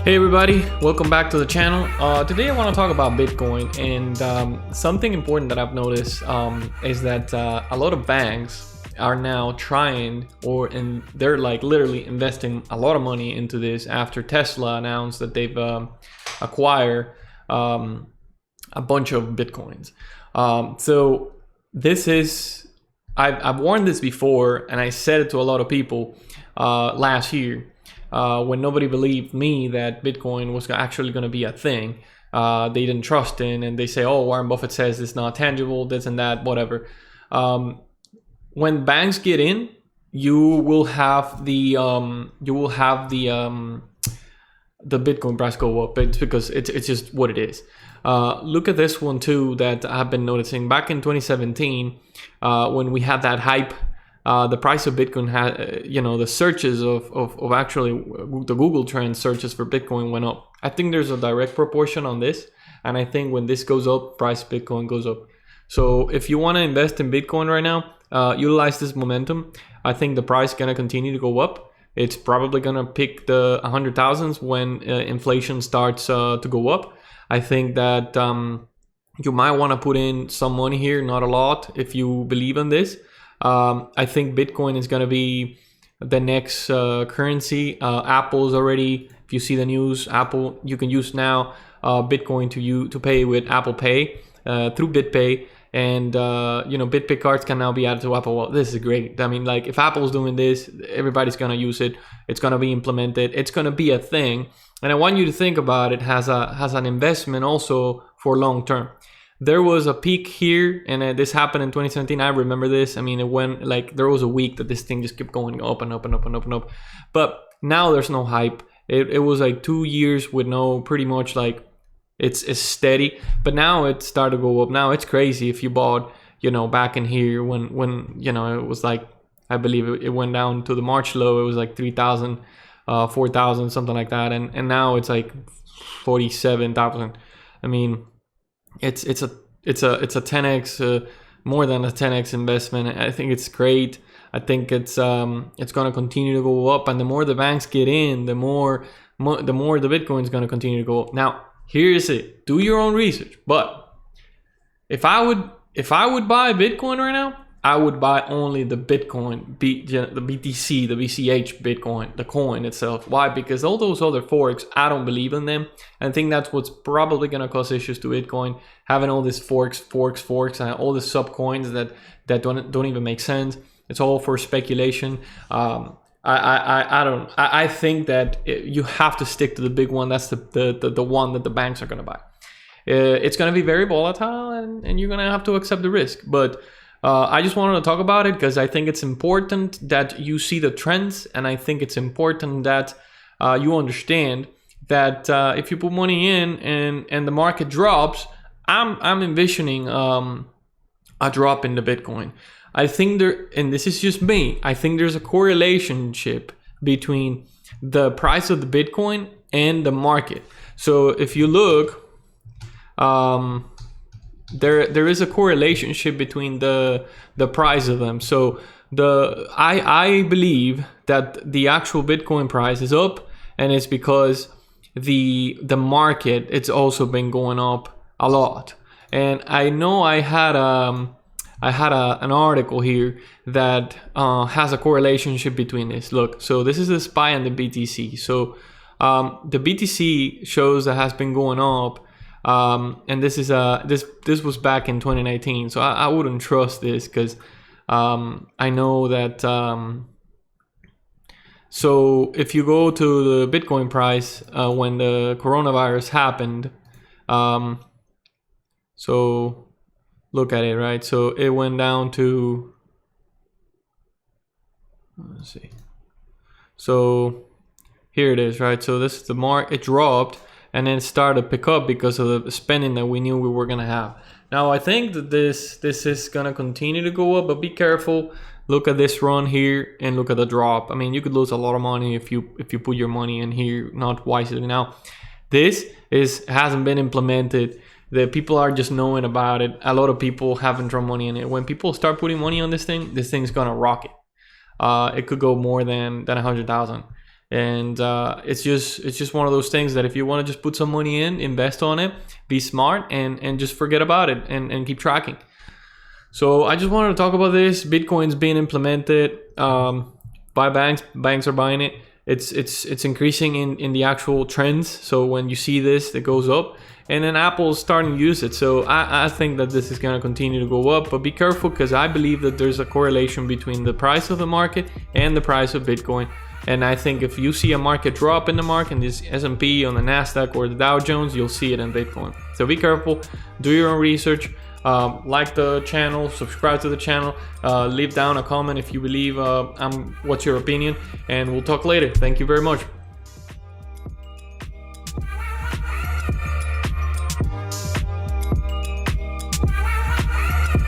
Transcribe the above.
Hey everybody, welcome back to the channel. Today I want to talk about Bitcoin, and something important that I've noticed is that a lot of banks are now trying, and they're like literally investing a lot of money into this after Tesla announced that they've acquired a bunch of Bitcoins. So this is, I've warned this before, and I said it to a lot of people last year. When nobody believed me that Bitcoin was actually going to be a thing. They didn't trust in, and they say, oh, Warren Buffett says it's not tangible, this and that, whatever. When banks get in, you will have the Bitcoin price go up. It's because it's just what it is. Look at this one too that I've been noticing back in 2017 when we had that hype. The price of Bitcoin had, the searches of actually the Google Trend searches for Bitcoin went up. I think there's a direct proportion on this. And I think when this goes up, price of Bitcoin goes up. So if you want to invest in Bitcoin right now, utilize this momentum. I think the price is going to continue to go up. It's probably going to pick the 100,000s when inflation starts to go up. I think that you might want to put in some money here, not a lot, if you believe in this. I think Bitcoin is going to be the next currency. Apple's already, if you see the news, Apple, you can use now Bitcoin to pay with Apple Pay through BitPay. And, BitPay cards can now be added to Apple Wallet. This is great. I mean, like if Apple's doing this, everybody's going to use it. It's going to be implemented. It's going to be a thing. And I want you to think about it as an investment also for long term. There was a peak here, and this happened in 2017. I remember this. I mean, it went like there was a week that this thing just kept going up and up and up and up and up. But now there's no hype. It was like 2 years with no, pretty much like it's steady. But now it started to go up. Now it's crazy if you bought, back in here when it was like, I believe it went down to the March low. It was like 3,000, 4,000, something like that. And now it's like 47,000. I mean, it's a 10x, more than a 10x investment. I think it's great. I think it's going to continue to go up, and the more the banks get in, the more the Bitcoin is going to continue to go up. Now, here's it: do your own research. But if I would buy Bitcoin right now, I would buy only the Bitcoin, the BTC, the BCH Bitcoin, the coin itself. Why? Because all those other forks, I don't believe in them. I think that's what's probably going to cause issues to Bitcoin, having all these forks, and all the sub coins that don't even make sense. It's all for speculation. I think that you have to stick to the big one. That's the one that the banks are going to buy. It's going to be very volatile, and you're going to have to accept the risk. But I just wanted to talk about it because I think it's important that you see the trends, and I think it's important that you understand that if you put money in and the market drops, I'm envisioning a drop in the Bitcoin. I think and this is just me, I think there's a correlation between the price of the Bitcoin and the market. So if you look, there is a correlation between the price of them. So I believe that the actual Bitcoin price is up, and it's because the market, it's also been going up a lot. And I know I had an article here that has a correlation between this. Look, so this is the SPY and the BTC. So the BTC shows that has been going up. And this is this was back in 2019, so I wouldn't trust this because I know that so if you go to the Bitcoin price when the coronavirus happened, so look at it, right? So it went down to, let's see, so here it is, right? So this is the mark. It dropped and then it started to pick up because of the spending that we knew we were going to have. Now, I think that this is going to continue to go up, but be careful. Look at this run here and look at the drop. I mean, you could lose a lot of money if you put your money in here not wisely. Now, this hasn't been implemented. The people are just knowing about it. A lot of people haven't thrown money in it. When people start putting money on this thing's going to rocket. It could go more than 100,000. And it's just one of those things that if you want to just put some money in, invest on it, be smart, and just forget about it and keep tracking. So I just wanted to talk about this. Bitcoin's being implemented by banks. Banks are buying it. It's increasing in the actual trends. So when you see this, it goes up. And then Apple's starting to use it. So I think that this is going to continue to go up. But be careful, because I believe that there's a correlation between the price of the market and the price of Bitcoin. And I think if you see a market drop in the market, in this S&P, on the NASDAQ, or the Dow Jones, you'll see it in Bitcoin. So be careful. Do your own research. Like the channel, subscribe to the channel, leave down a comment if you believe what's your opinion, and we'll talk later. Thank you very much.